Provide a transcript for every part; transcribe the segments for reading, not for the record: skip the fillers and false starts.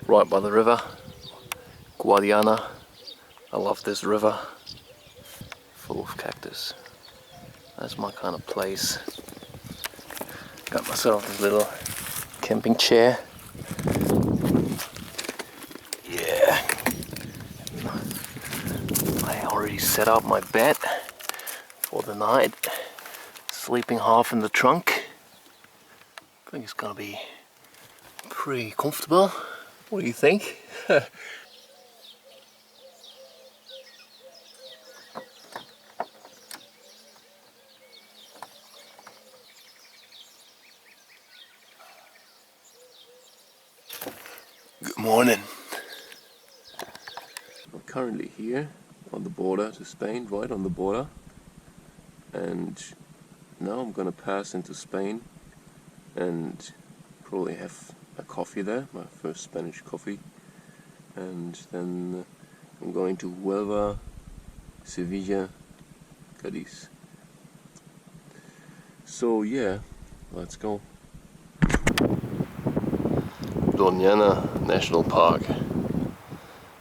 right by the river, Guadiana. I love this river, full of cactus. That's my kind of place. Got myself this little camping chair. Yeah. I already set up my bed for the night. Sleeping half in the trunk. I think it's gonna be pretty comfortable. What do you think? Good morning. I'm currently here on the border to Spain, right on the border. And now I'm gonna pass into Spain and probably have a coffee there, my first Spanish coffee. And then I'm going to Huelva, Sevilla, Cadiz. So yeah, let's go. Doñana National Park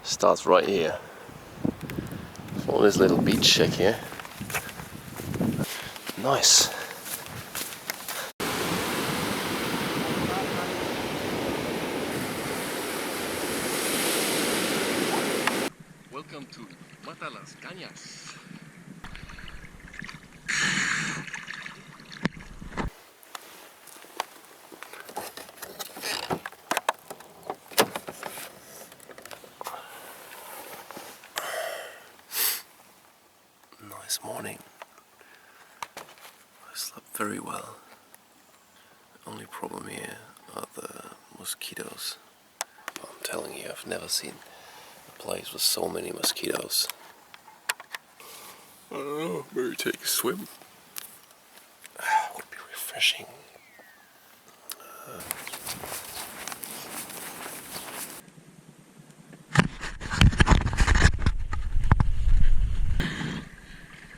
starts right here. So this little beach shack here. Nice. Welcome to Mata las Cañas. Nice morning. I slept very well. The only problem here are the mosquitoes. I'm telling you, I've never seen a place with so many mosquitoes. I don't know, maybe take a swim. Would be refreshing.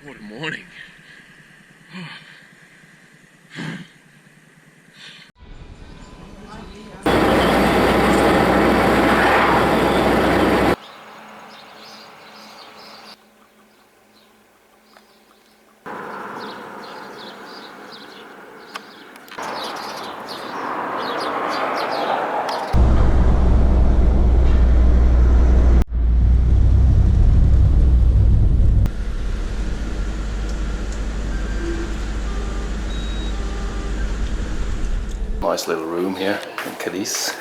What a morning. Nice little room here in Cadiz.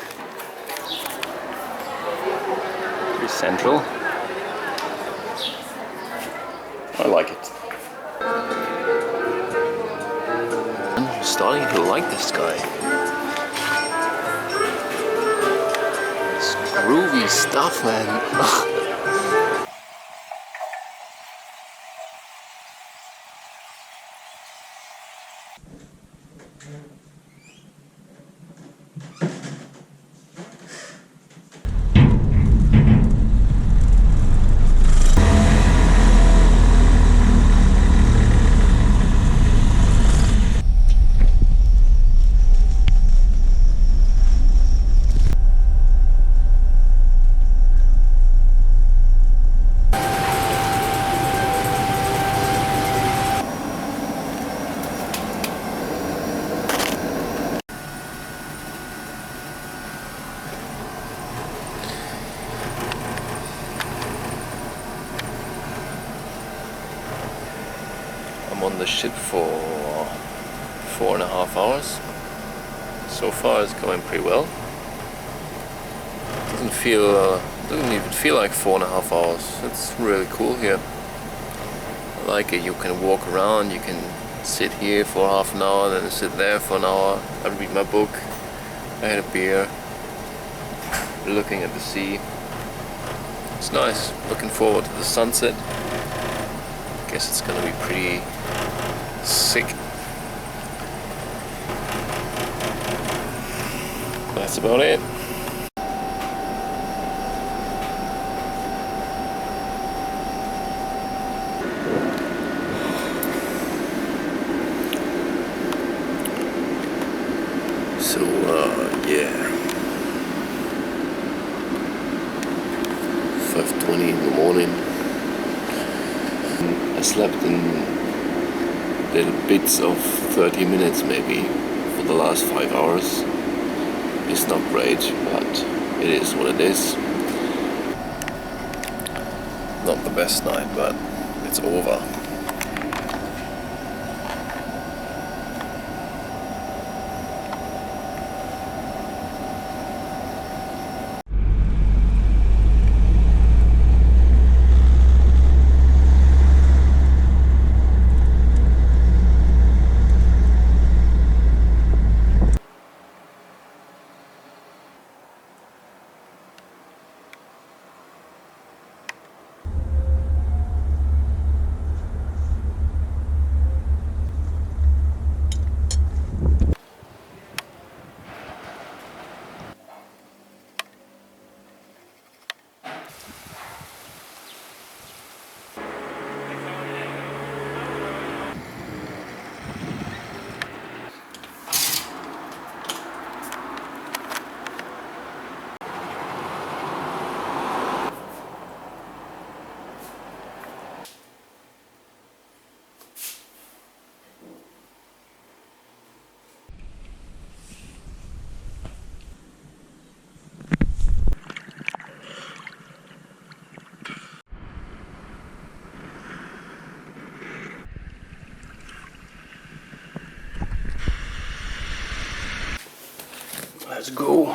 Pretty central. I like it. I'm starting to like this guy. It's groovy stuff, man. I'm on the ship for 4.5 hours. So far it's going pretty well. Doesn't even feel like 4.5 hours. It's really cool here. I like it. You can walk around, you can sit here for half an hour, then sit there for an hour. I read my book, I had a beer, looking at the sea. It's nice. Looking forward to the sunset. Guess it's gonna be pretty sick. That's about it. So yeah. 20 in the morning. I slept in little bits of 30 minutes maybe for the last 5 hours. It's not great, but it is what it is. Not the best night, but it's over. Let's go.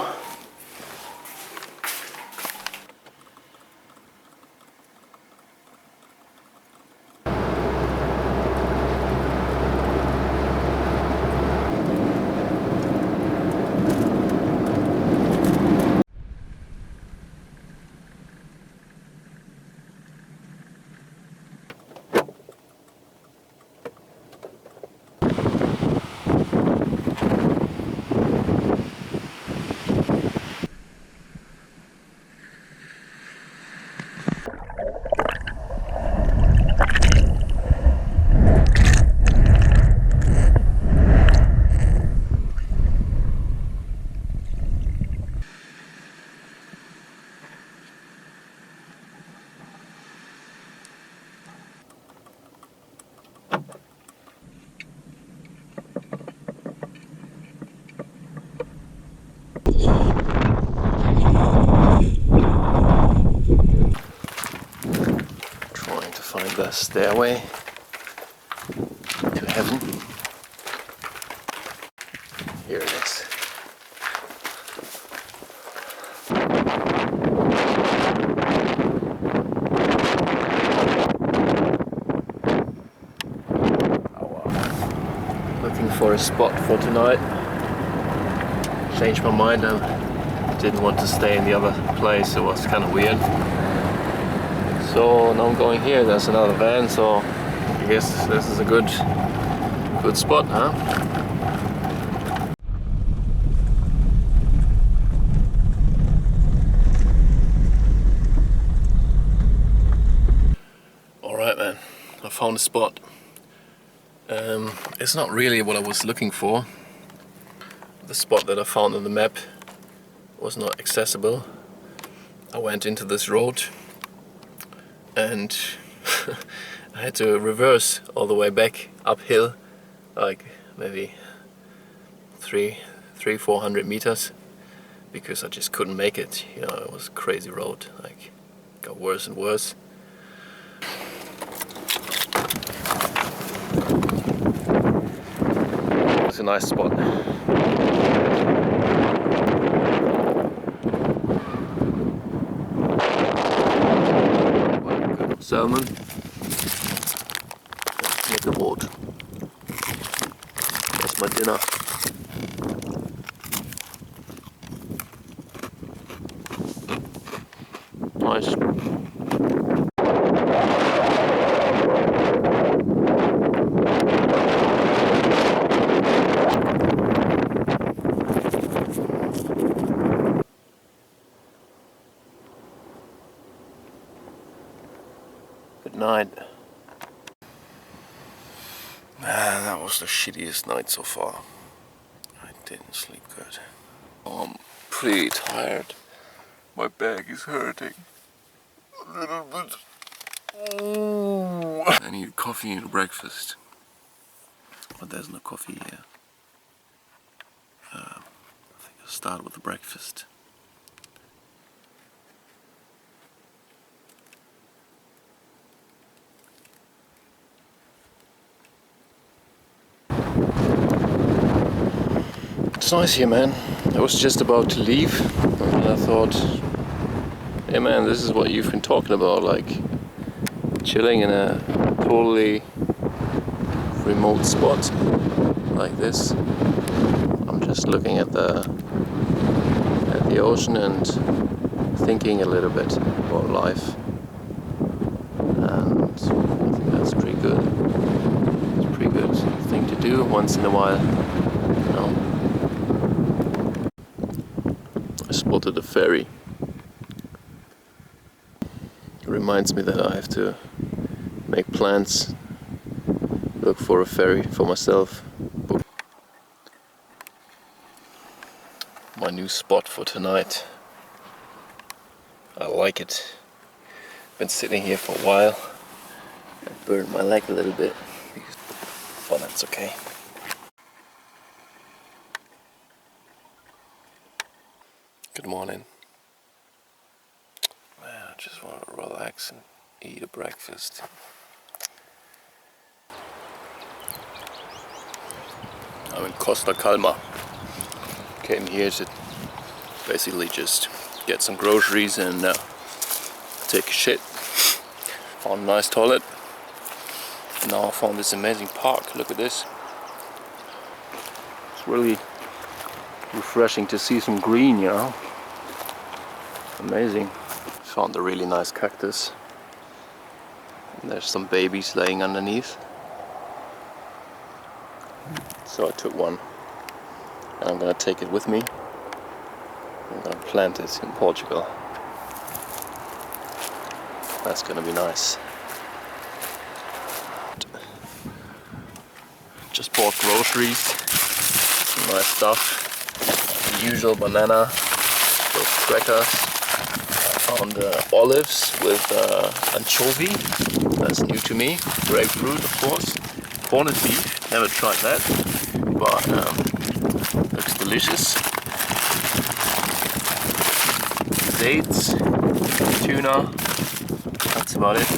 Trying to find the stairway to heaven. Here it is. Looking for a spot for tonight. Changed my mind and didn't want to stay in the other place. It was kind of weird. So now I'm going here. There's another van, so I guess this is a good spot, huh? Alright man, I found a spot. It's not really what I was looking for. The spot that I found on the map was not accessible. I went into this road and I had to reverse all the way back uphill, like maybe 400 meters, because I just couldn't make it. You know, it was a crazy road, like got worse and worse. It's a nice spot. Salmon, board. That's my dinner. Nice. Good night. That was the shittiest night so far. I didn't sleep good. I'm pretty tired. My back is hurting. a little bit. Oh. I need coffee and breakfast. But there's no coffee here. I think I'll start with the breakfast. It's nice here, man. I was just about to leave and I thought, hey man, this is what you've been talking about, like chilling in a totally remote spot like this. I'm just looking at the ocean and thinking a little bit about life, and I think that's pretty good. It's a pretty good thing to do once in a while, you know. I spotted a ferry. It reminds me that I have to make plans, look for a ferry for myself. My new spot for tonight. I like it. Been sitting here for a while. I burned my leg a little bit, but that's okay. Good morning. Man, I just want to relax and eat a breakfast. I'm in Costa Calma. Came here to basically just get some groceries and take a shit. Found a nice toilet. And now I found this amazing park. Look at this. It's really refreshing to see some green, you know. Amazing. Found a really nice cactus. And there's some babies laying underneath. So I took one. And I'm gonna take it with me. I'm gonna plant it in Portugal. That's gonna be nice. Just bought groceries, some nice stuff. The usual banana, those crackers. I found olives with anchovy. That's new to me. Grapefruit, of course. Corned beef. Never tried that, but looks delicious. Dates, tuna. That's about it.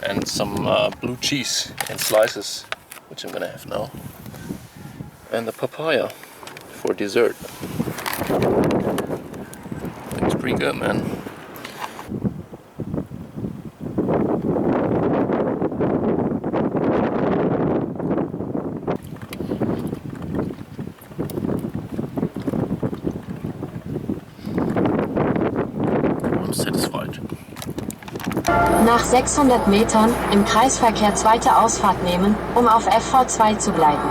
And some blue cheese in slices, which I'm gonna have now. And the papaya for dessert. Looks pretty good, man. I'm satisfied. Nach 600 Metern im Kreisverkehr zweite Ausfahrt nehmen, um auf FV2 zu bleiben.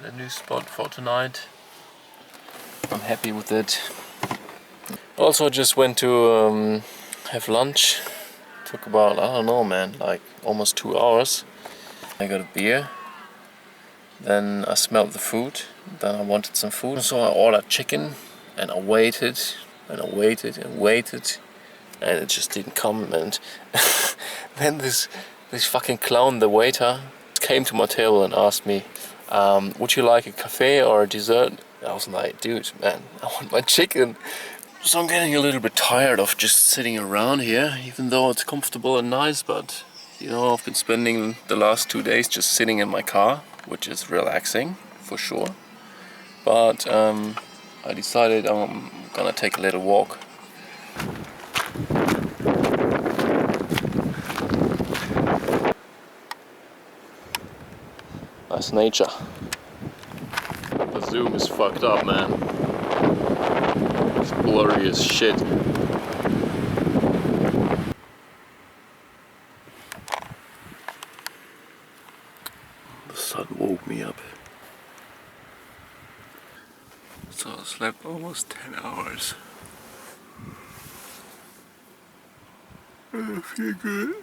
The new spot for tonight. I'm happy with it. Also just went to have lunch. Took about, I don't know man, like almost 2 hours. I got a beer. Then I smelled the food. Then I wanted some food. So I ordered chicken and I waited and I waited and waited. And it just didn't come. And then this fucking clown, the waiter, came to my table and asked me, would you like a cafe or a dessert? I was like, dude, man, I want my chicken. So I'm getting a little bit tired of just sitting around here, even though it's comfortable and nice, but you know, I've been spending the last 2 days just sitting in my car, which is relaxing, for sure. But I decided I'm gonna take a little walk. That's nature. The zoom is fucked up, man. It's blurry as shit. The sun woke me up. So I slept almost 10 hours. I feel good.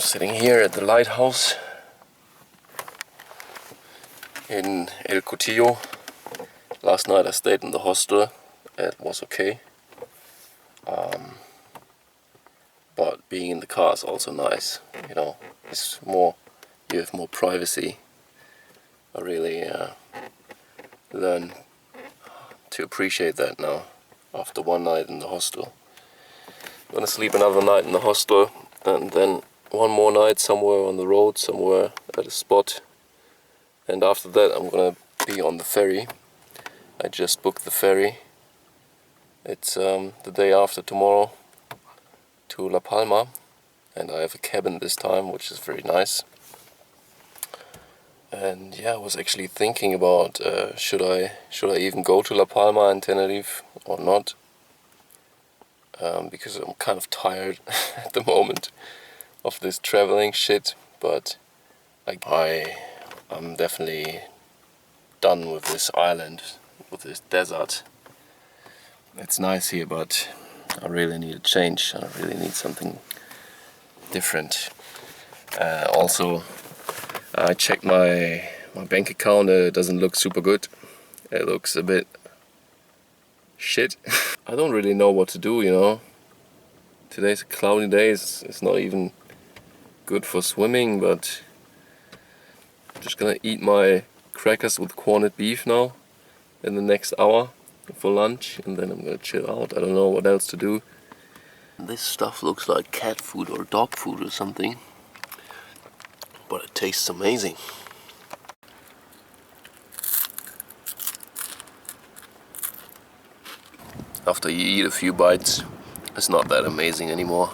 sitting here at the lighthouse in El Cotillo. Last night I stayed in the hostel. It was okay. But being in the car is also nice. You know, it's more, you have more privacy. I really learn to appreciate that now after one night in the hostel. I'm gonna sleep another night in the hostel and then one more night somewhere on the road, somewhere at a spot. And after that I'm gonna be on the ferry. I just booked the ferry. It's the day after tomorrow to La Palma, and I have a cabin this time, which is very nice. And yeah, I was actually thinking about should I even go to La Palma and Tenerife or not, because I'm kind of tired at the moment of this traveling shit. But I'm definitely done with this island, with this desert. It's nice here, but I really need a change. I really need something different. Also, I checked my bank account. It doesn't look super good. It looks a bit shit. I don't really know what to do, you know. Today's a cloudy day. It's not even good for swimming, but I'm just gonna eat my crackers with corned beef now in the next hour for lunch, and then I'm gonna chill out. I don't know what else to do. This stuff looks like cat food or dog food or something, but it tastes amazing. After you eat a few bites, it's not that amazing anymore.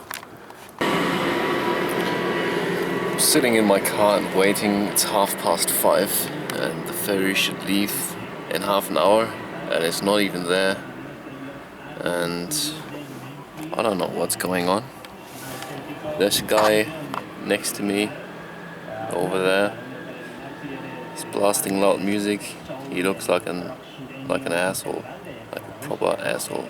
I'm sitting in my car and waiting. It's 5:30 and the ferry should leave in half an hour, and it's not even there. And I don't know what's going on. There's a guy next to me over there. He's blasting loud music. He looks like an asshole, like a proper asshole.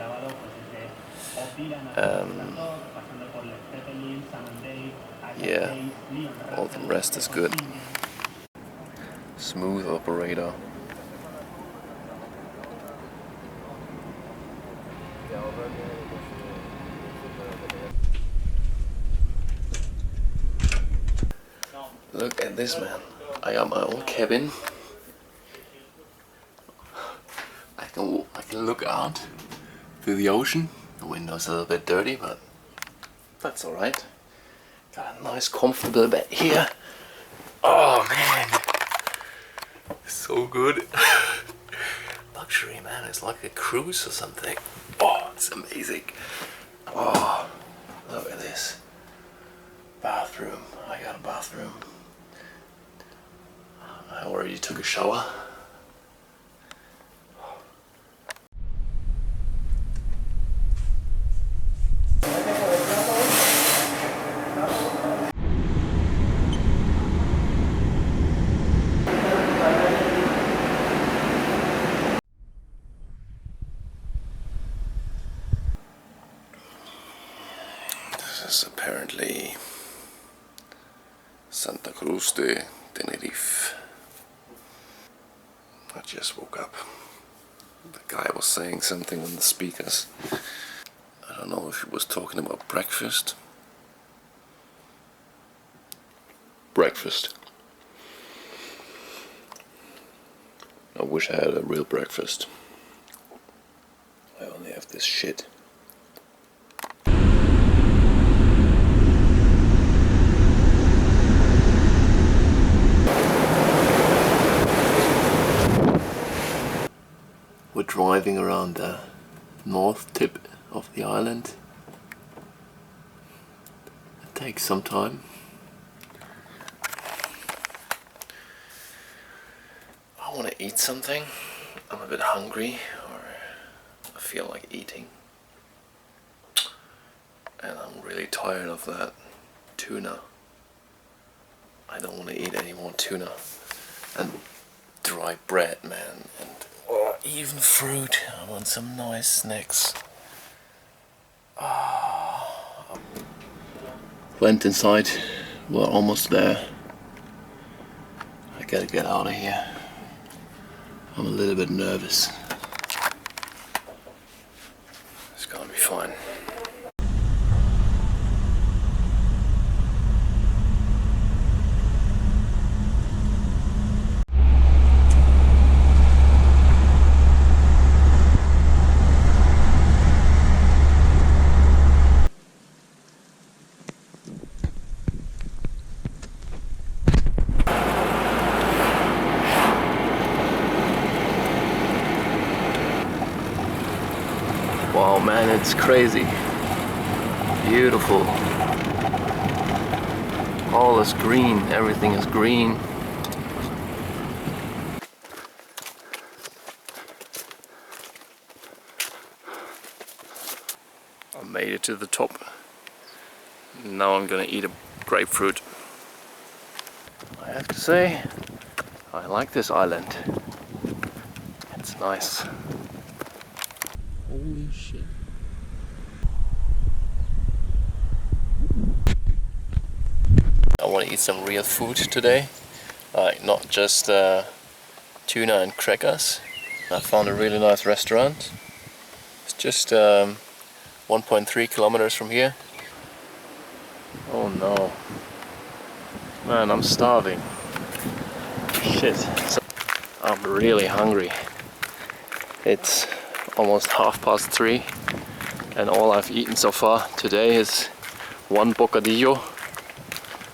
Yeah, all the rest is good. Smooth operator. Look at this, man. I got my own cabin. I can look out to the ocean. The window's a little bit dirty, but that's alright. Got a nice comfortable bed here. Oh man, so good. Luxury, man. It's like a cruise or something. Oh, it's amazing. Oh, look at this. Bathroom. I got a bathroom. I already took a shower. This is apparently Santa Cruz de Tenerife. I just woke up. The guy was saying something on the speakers. I don't know if he was talking about breakfast. Breakfast. I wish I had a real breakfast. I only have this shit. We're driving around the north tip of the island. It takes some time. I want to eat something. I'm a bit hungry, or I feel like eating. And I'm really tired of that tuna. I don't want to eat any more tuna. And dry bread, man. And even fruit. I want some nice snacks. Went inside we're almost there. I gotta get out of here. I'm a little bit nervous. It's gonna be fine. Wow man, it's crazy. Beautiful. All is green, everything is green. I made it to the top. Now I'm gonna eat a grapefruit. I have to say, I like this island. It's nice. Holy shit. I want to eat some real food today. Like not just tuna and crackers. I found a really nice restaurant. It's just 1.3 kilometers from here. Oh no. Man, I'm starving. Shit. I'm really hungry. It's almost 3:30 and all I've eaten so far today is one bocadillo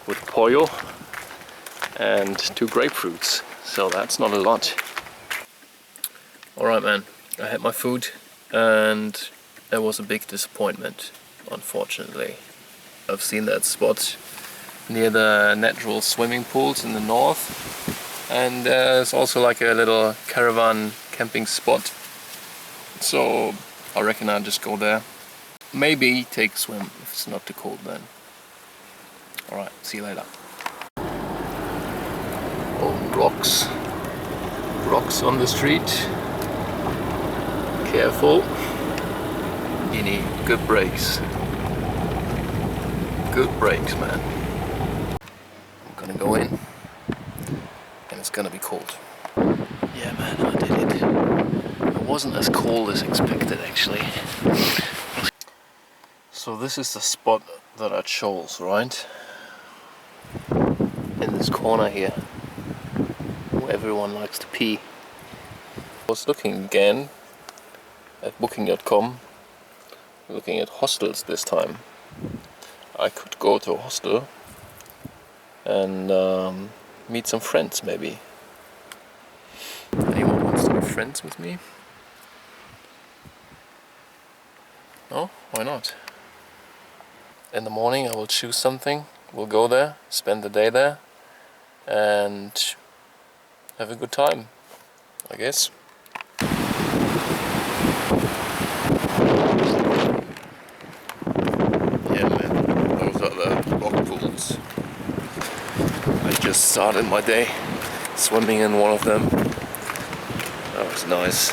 with pollo and 2 grapefruits. So that's not a lot. Alright man, I had my food and it was a big disappointment, unfortunately. I've seen that spot near the natural swimming pools in the north, and there's also like a little caravan camping spot. So I reckon I'll just go there. Maybe take a swim if it's not too cold then. Alright, see you later. Oh, rocks. Rocks on the street. Careful. You need good brakes. Good brakes, man. I'm gonna go in and it's gonna be cold. Yeah man, I did it. It wasn't as cold as expected actually. So this is the spot that I chose, right? In this corner here, where everyone likes to pee. I was looking again at booking.com, looking at hostels this time. I could go to a hostel and meet some friends maybe. Anyone wants to be friends with me? No? Why not? In the morning I will choose something, we'll go there, spend the day there and have a good time, I guess. Yeah man, those are the rock pools. I just started my day swimming in one of them. That was nice.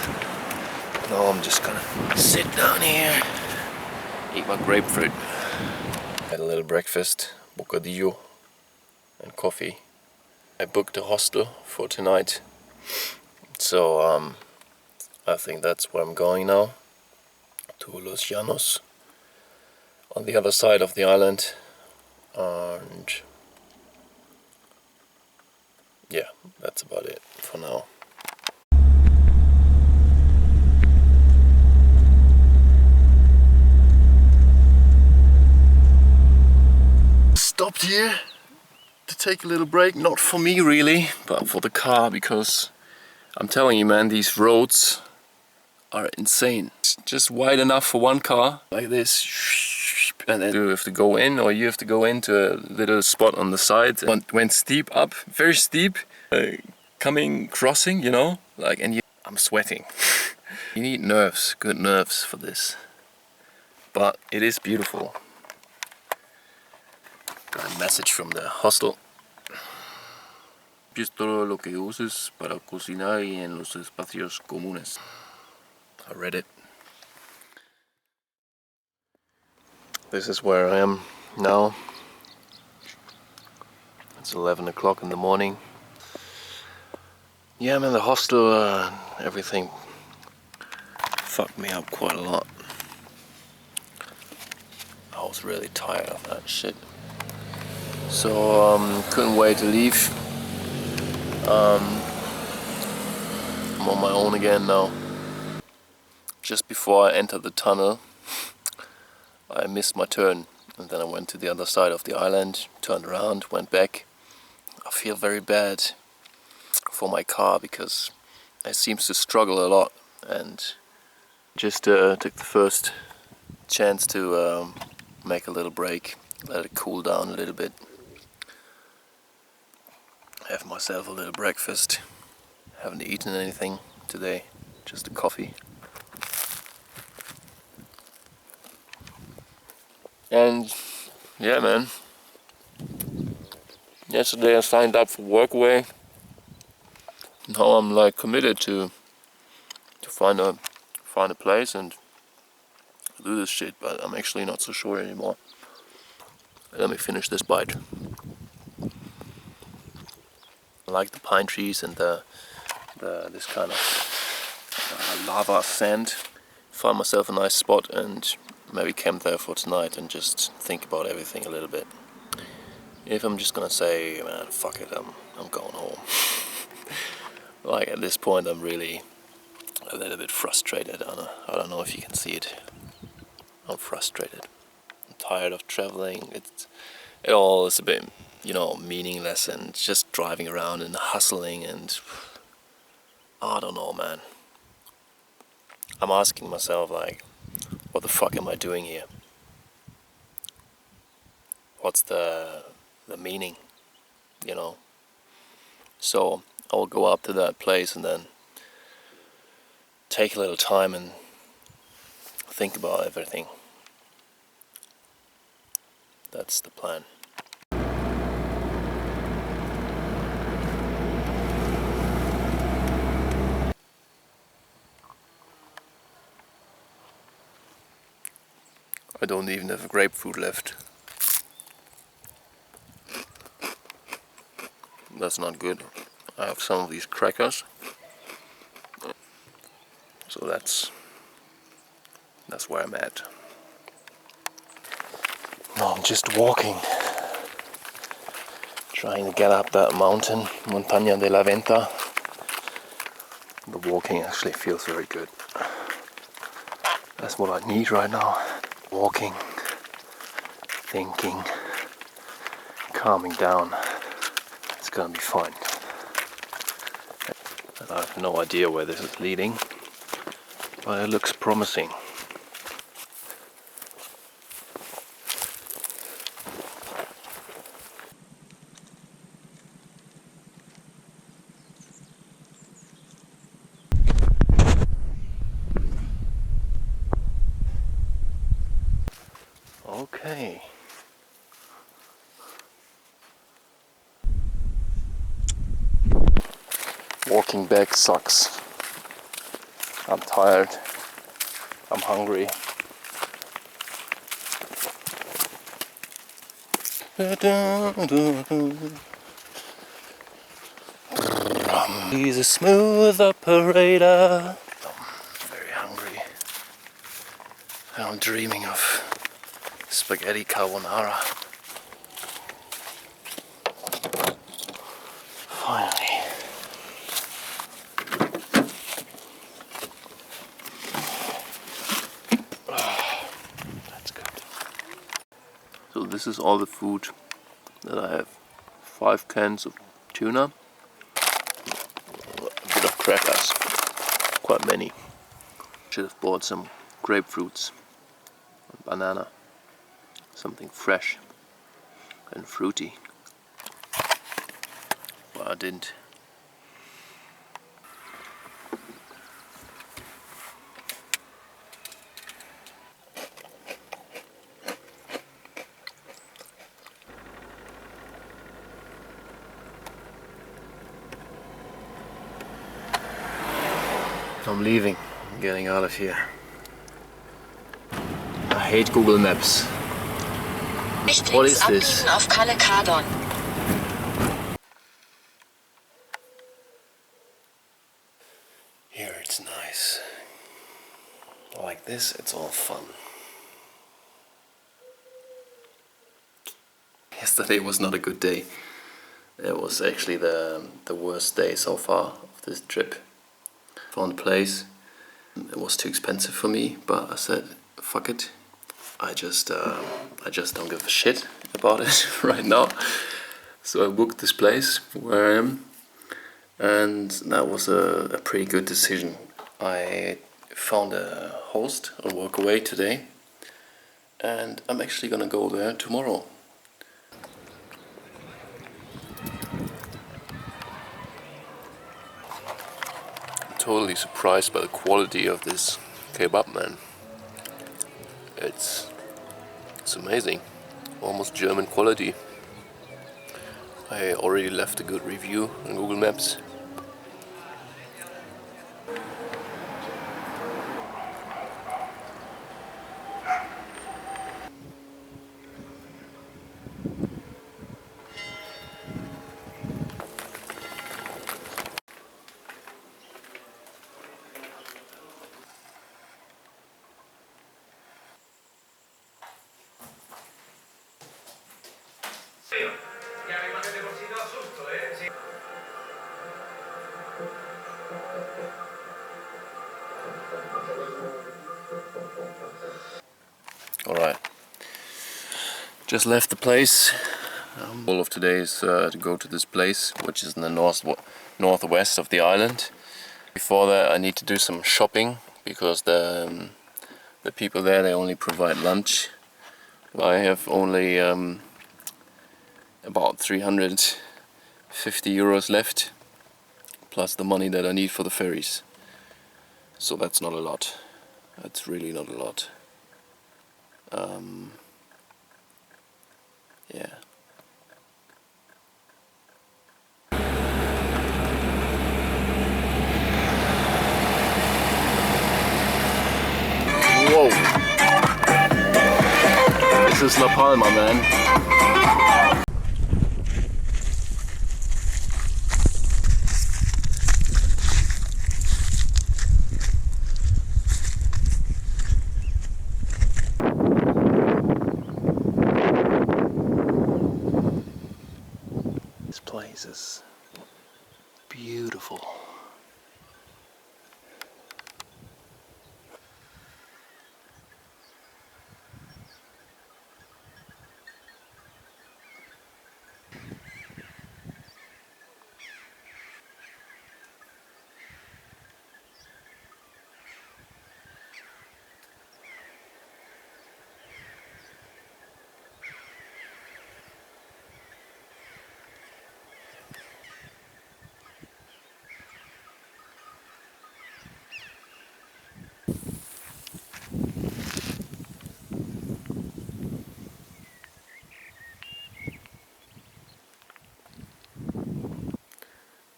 Now I'm just gonna sit down here, eat my grapefruit. Had a little breakfast, bocadillo and coffee. I booked a hostel for tonight, so I think that's where I'm going now, to Los Llanos, on the other side of the island, and yeah, that's about it for now. Stopped here to take a little break, not for me really, but for the car, because I'm telling you man, these roads are insane. It's just wide enough for one car, like this, and then you have to go in, or you have to go into a little spot on the side. It went steep up, very steep, crossing, you know, like, and I'm sweating. You need nerves, good nerves for this, but it is beautiful. Got a message from the hostel. Es todo lo que uses para cocinar y en los espacios comunes. I read it. This is where I am now. It's 11 o'clock in the morning. Yeah, man, the hostel, everything fucked me up quite a lot. I was really tired of that shit. So, couldn't wait to leave. I'm on my own again now. Just before I entered the tunnel, I missed my turn. And then I went to the other side of the island, turned around, went back. I feel very bad for my car because it seems to struggle a lot, and just took the first chance to make a little break, let it cool down a little bit, have myself a little breakfast. Haven't eaten anything today, just a coffee. And yeah, man, yesterday I signed up for Workaway. Now I'm like committed to find a place and do this shit, but I'm actually not so sure anymore. Let me finish this bite. I like the pine trees and this kind of lava sand. Find myself a nice spot and maybe camp there for tonight and just think about everything a little bit. If I'm just gonna say, man, fuck it, I'm going home. Like at this point I'm really a little bit frustrated. I don't know if you can see it. I'm frustrated. I'm tired of traveling. It all is a bit, meaningless and just driving around and hustling and I don't know, man. I'm asking myself like, what the fuck am I doing here? What's the meaning, So I'll go up to that place and then take a little time and think about everything. That's the plan. I don't even have a grapefruit left. That's not good. I have some of these crackers. So that's where I'm at. No, I'm just walking. Trying to get up that mountain, Montaña de la Venta. The walking actually feels very good. That's what I need right now. Walking, thinking, calming down. It's gonna be fine. And I have no idea where this is leading, but it looks promising. Okay. Walking back sucks. I'm tired. I'm hungry. He's a smooth operator. I'm very hungry. I'm dreaming of spaghetti carbonara. Finally. That's good. So this is all the food that I have. 5 cans of tuna, a bit of crackers, quite many. Should have bought some grapefruits, and banana, something fresh and fruity, but I didn't. I'm leaving, I'm getting out of here. I hate Google Maps. What is this? Auf Kalle Kardon. like this, it's all fun. Yesterday was not a good day. It was actually the worst day so far of this trip. Found a place. It was too expensive for me, but I said, fuck it. I just don't give a shit about it right now. So I booked this place where I am, and that was a pretty good decision. I found a host on Workaway today, and I'm actually gonna go there tomorrow. I'm totally surprised by the quality of this kebab, man. It's amazing, almost German quality. I already left a good review on Google Maps. Alright, just left the place. Goal of today is to go to this place, which is in the northwest of the island. Before that I need to do some shopping, because the people there, they only provide lunch. I have only about 350 euros left, plus the money that I need for the ferries. So that's not a lot. That's really not a lot. Yeah. Whoa! This is La Palma, man. This place is beautiful.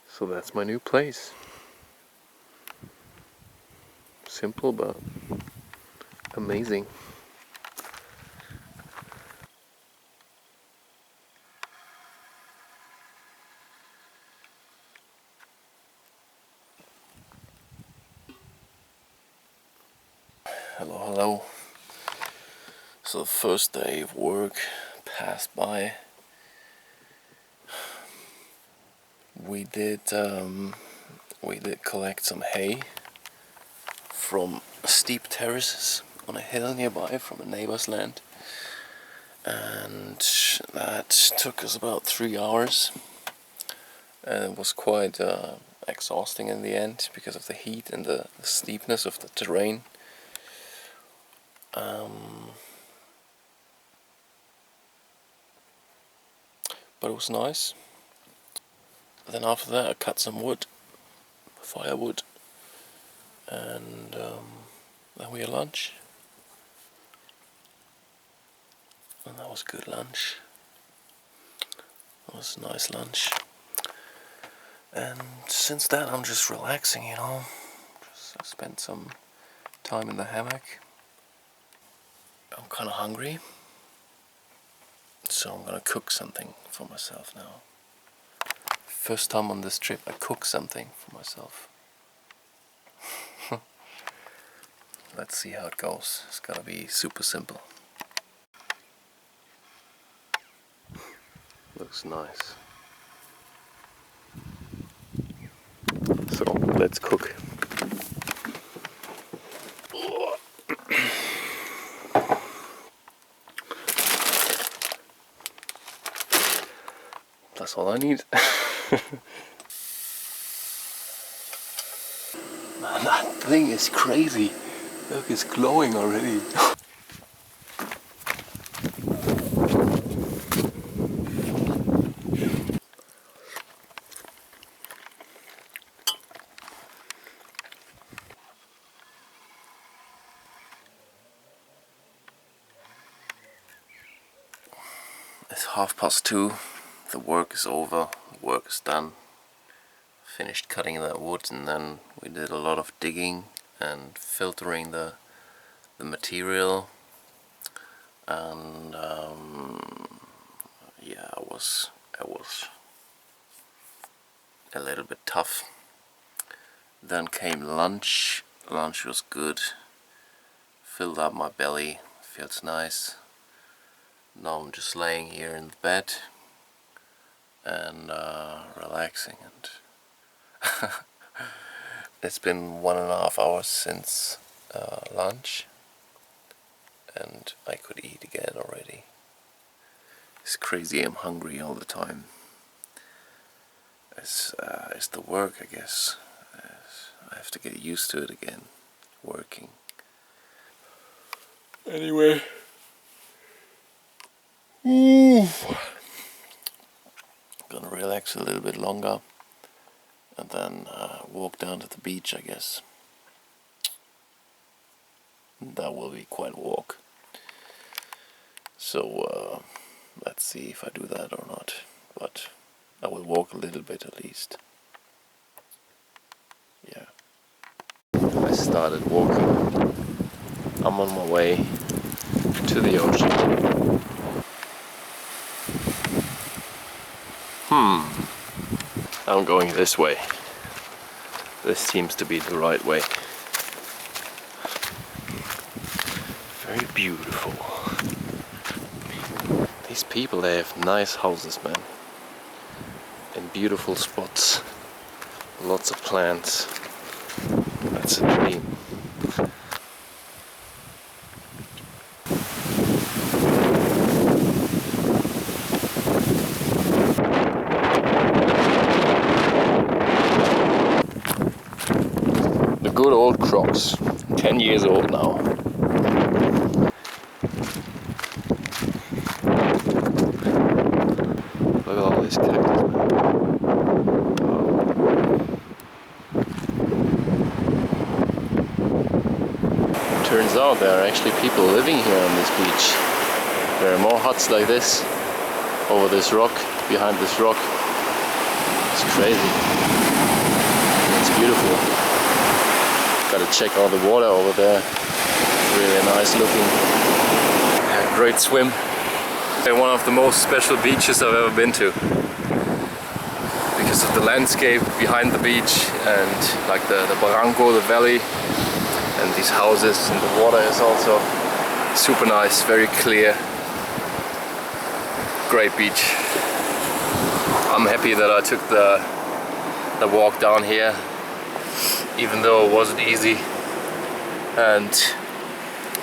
So that's my new place. Simple but amazing. Hello, hello. So the first day of work passed by. We did collect some hay from steep terraces on a hill nearby from a neighbor's land, and that took us about 3 hours, and it was quite exhausting in the end because of the heat and the steepness of the terrain. But it was nice. Then after that I cut some wood, firewood, and then we had lunch. And that was good lunch. It was a nice lunch. And since then I'm just relaxing, you know. I spent some time in the hammock. I'm kind of hungry, so I'm gonna cook something for myself now. First time on this trip I cook something for myself. let's see how it goes. It's gonna be super simple. Looks nice. So let's cook. That's all I need. Man, that thing is crazy. Look, it's glowing already. It's 2:30. The work is over. The work is done. Finished cutting that wood, and then we did a lot of digging and filtering the material. And yeah, it was a little bit tough. Then came lunch. Lunch was good. Filled up my belly. Feels nice. Now I'm just laying here in the bed and relaxing. And it's been 1.5 hours since lunch, and I could eat again already. It's crazy. I'm hungry all the time. It's the work, I guess. I have to get used to it again, working. Anyway. Gonna relax a little bit longer and then walk down to the beach, I guess. That will be quite a walk. So let's see if I do that or not. But I will walk a little bit at least. Yeah. I started walking. I'm on my way to the ocean. I'm going this way. This seems to be the right way. Very beautiful. These people, they have nice houses, man. In beautiful spots. Lots of plants. That's a dream. The good old Crocs. 10 years old now. Look at all this cactus. Turns out there are actually people living here on this beach. There are more huts like this over this rock, behind this rock. It's crazy. It's beautiful. Gotta check out the water over there. Really nice looking. Yeah, great swim. One of the most special beaches I've ever been to. Because of the landscape behind the beach and like the barranco, the valley, and these houses, and the water is also super nice, very clear. Great beach. I'm happy that I took the walk down here, even though it wasn't easy, and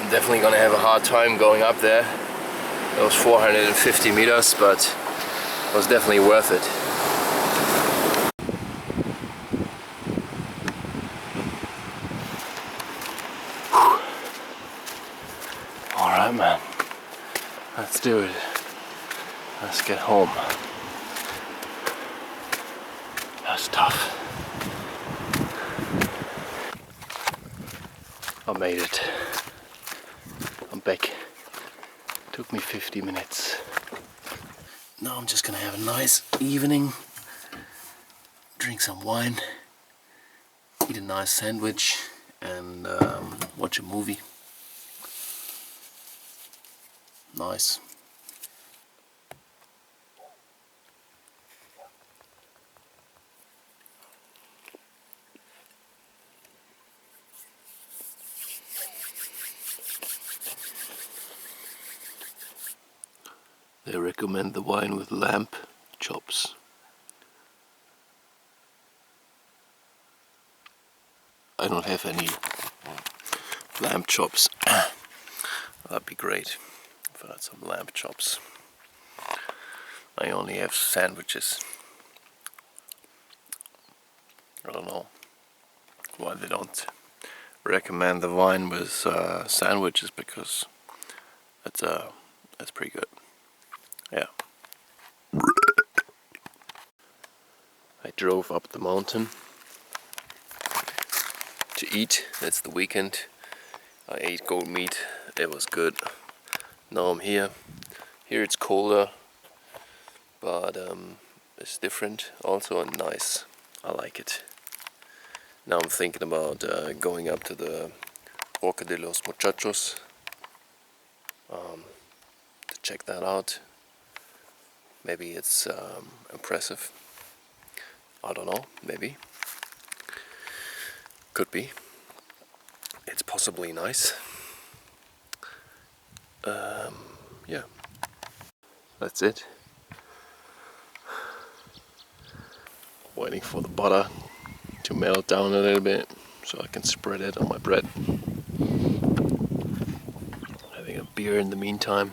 I'm definitely gonna have a hard time going up there. It was 450 meters, but it was definitely worth it. Alright, man. Let's do it. Let's get home. That's tough. I made it. I'm back. Took me 50 minutes. Now I'm just gonna have a nice evening, drink some wine, eat a nice sandwich, and watch a movie. Nice. They recommend the wine with lamb chops. I don't have any lamb chops. That'd be great if I had some lamb chops. I only have sandwiches. I don't know why they don't recommend the wine with sandwiches, because that's pretty good. Yeah. I drove up the mountain to eat. It's the weekend. I ate goat meat. It was good. Now I'm here. Here it's colder, but it's different also, and nice. I like it. Now I'm thinking about going up to the Roca de los Muchachos to check that out. Maybe it's impressive. I don't know, maybe. Could be. It's possibly nice. Yeah. That's it. Waiting for the butter to melt down a little bit so I can spread it on my bread. Having a beer in the meantime.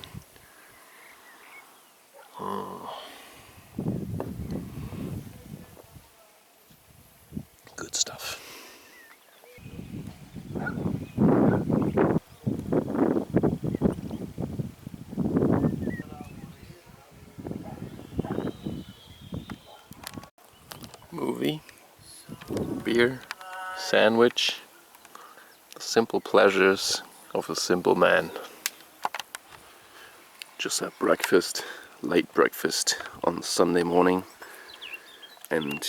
Good stuff. Movie, beer, sandwich, the simple pleasures of a simple man. Just had breakfast, late breakfast on Sunday morning, and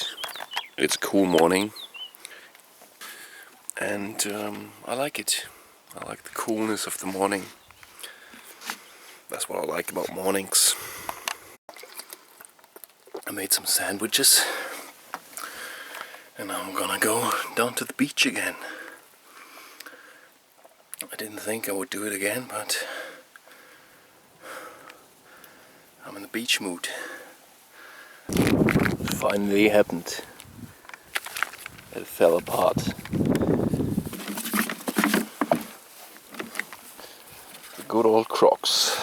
it's a cool morning, and I like it. I like the coolness of the morning. That's what I like about mornings. I made some sandwiches, and now I'm gonna go down to the beach again. I didn't think I would do it again, but I'm in the beach mood. It finally happened. It fell apart. The good old Crocs.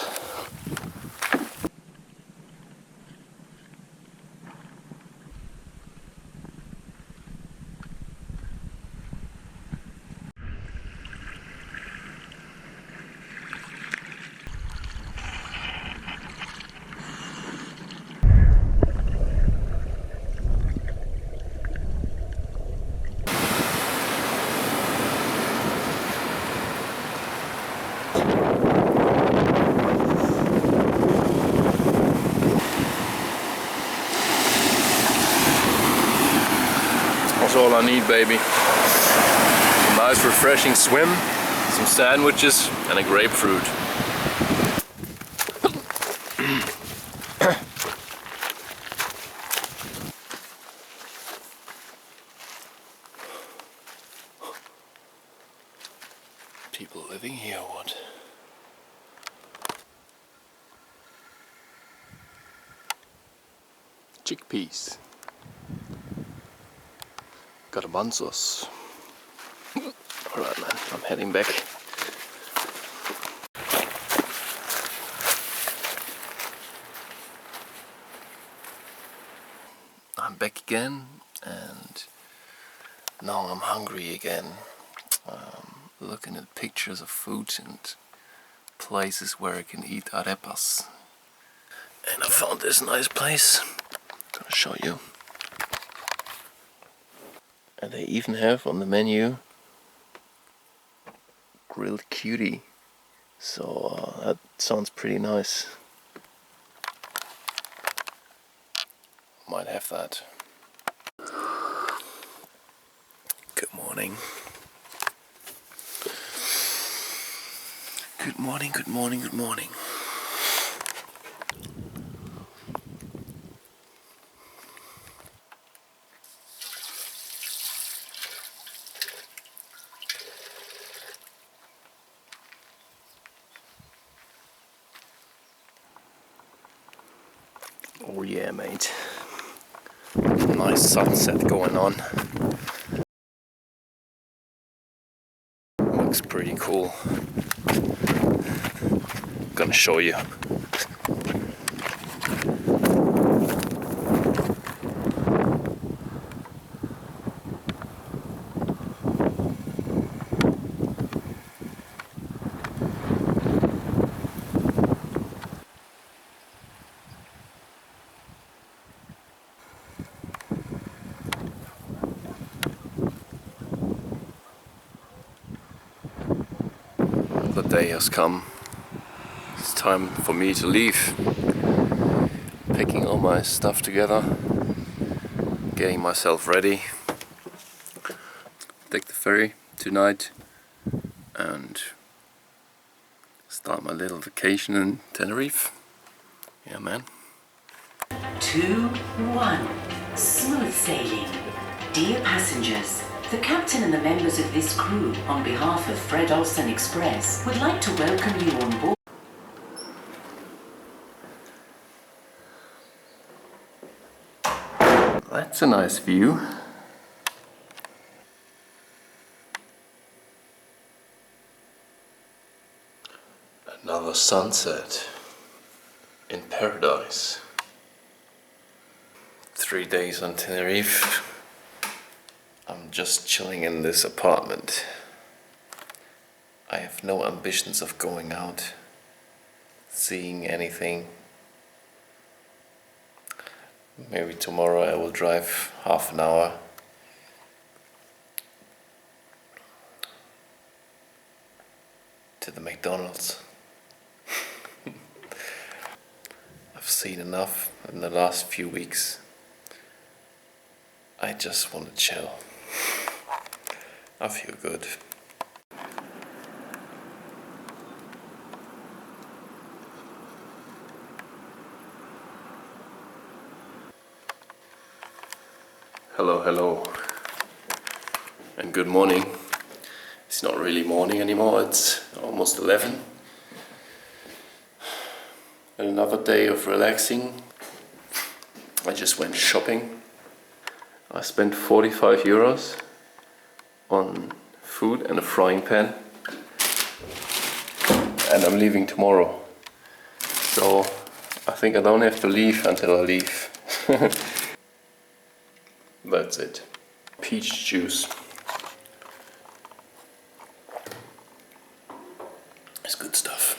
That's all I need, baby. A nice refreshing swim, some sandwiches, and a grapefruit. People living here, what? Chickpeas. Garbanzos. Alright, man, I'm heading back. I'm back again, and now I'm hungry again. Looking at pictures of food and places where I can eat arepas. And I found this nice place. I'm gonna show you. And they even have on the menu grilled cutie. So that sounds pretty nice. Might have that. Good morning. Good morning, good morning, good morning. Oh yeah, mate. Nice sunset going on. Looks pretty cool. Gonna show you. The day has come. It's time for me to leave. Picking all my stuff together, getting myself ready. Take the ferry tonight and start my little vacation in Tenerife. Yeah, man. 2, 1. Smooth sailing. Dear passengers, the captain and the members of this crew, on behalf of Fred Olsen Express, would like to welcome you on board. That's a nice view. Another sunset in paradise. 3 days on Tenerife. I'm just chilling in this apartment. I have no ambitions of going out, seeing anything. Maybe tomorrow I will drive half an hour to the McDonald's. I've seen enough in the last few weeks. I just want to chill. I feel good. Hello, hello, and good morning. It's not really morning anymore, it's almost 11. And another day of relaxing. I just went shopping. I spent 45 euros on food and a frying pan. And I'm leaving tomorrow. So I think I don't have to leave until I leave. That's it. Peach juice. It's good stuff.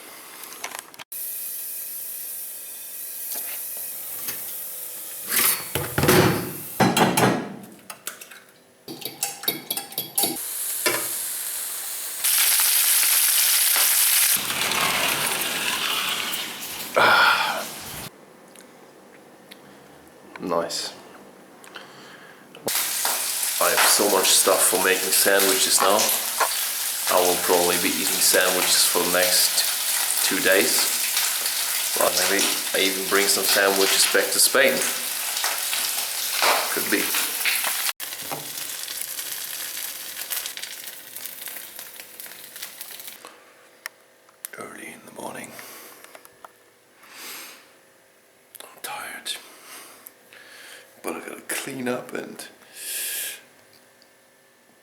Nice. I have so much stuff for making sandwiches now. I will probably be eating sandwiches for the next 2 days. Well, maybe I even bring some sandwiches back to Spain. Could be. Early in the morning. I'm tired. But I gotta clean up and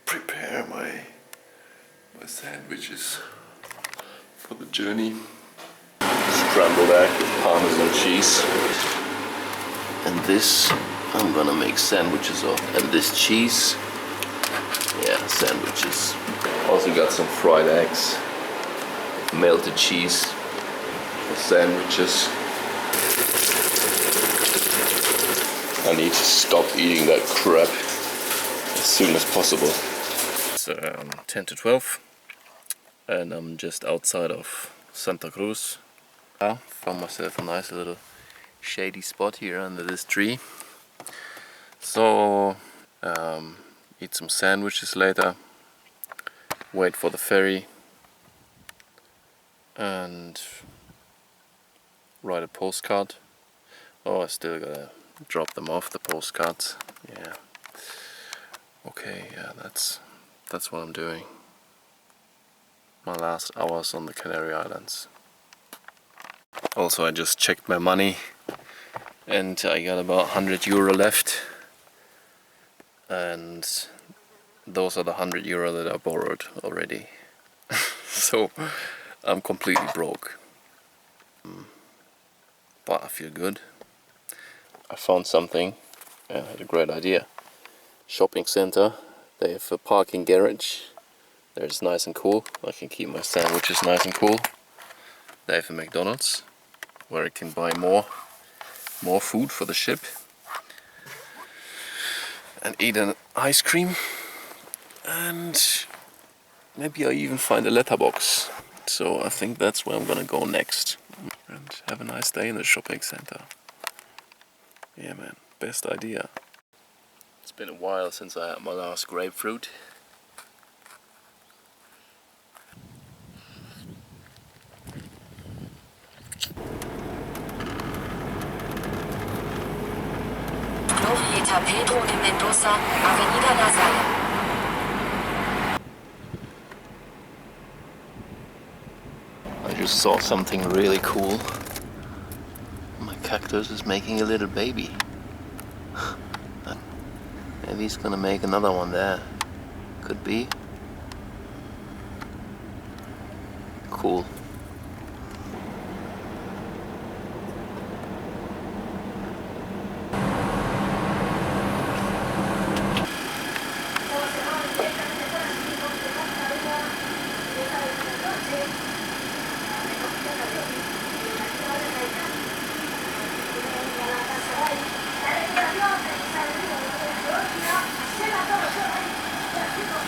prepare my sandwiches for the journey. Scrambled egg with Parmesan cheese. And this I'm gonna make sandwiches of. And this cheese, yeah, sandwiches. Also got some fried eggs, melted cheese for sandwiches. I need to stop eating that crap as soon as possible. It's 10 to 12 and I'm just outside of Santa Cruz. I found myself a nice little shady spot here under this tree. So eat some sandwiches later, wait for the ferry and write a postcard. Oh, I still gotta drop them off, the postcards. Yeah. Okay, yeah, that's what I'm doing. My last hours on the Canary Islands. Also, I just checked my money and I got about €100 left, and those are the €100 that I borrowed already. So I'm completely broke, but I feel good. I found something. I had a great idea. Shopping center. They have a parking garage. There's nice and cool. I can keep my sandwiches nice and cool. They have a McDonald's where I can buy more food for the ship and eat an ice cream, and maybe I even find a letterbox. So I think that's where I'm gonna go next and have a nice day in the shopping center. Yeah man, best idea. It's been a while since I had my last grapefruit. Meter Pedro de Mendoza, Avenida La Salle. I just saw something really cool. My cactus is making a little baby. Maybe he's gonna make another one there. Could be. Cool.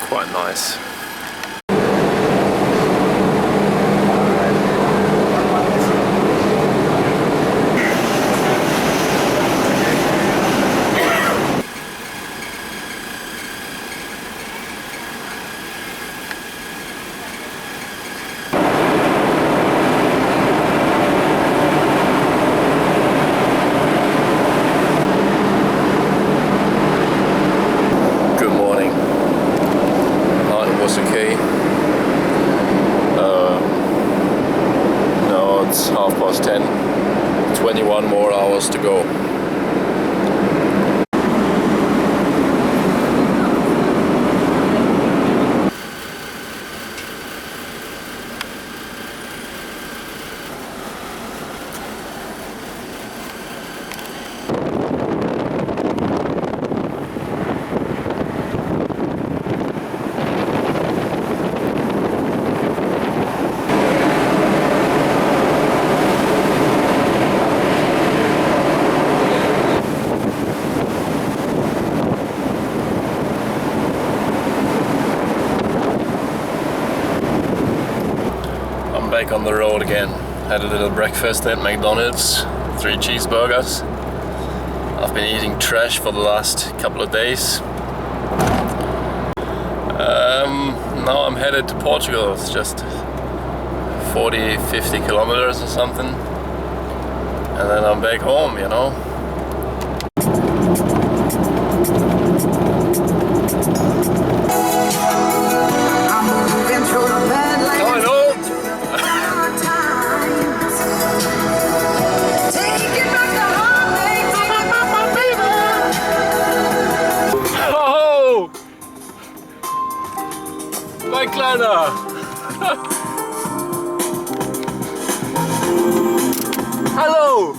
Quite nice. Okay. Now it's 10:30. 21 more hours to go. Back on the road again. Had a little breakfast at McDonald's, 3 cheeseburgers. I've been eating trash for the last couple of days. Now I'm headed to Portugal. It's just 40-50 kilometers or something, and then I'm back home, you know. Mein Kleiner! Hallo!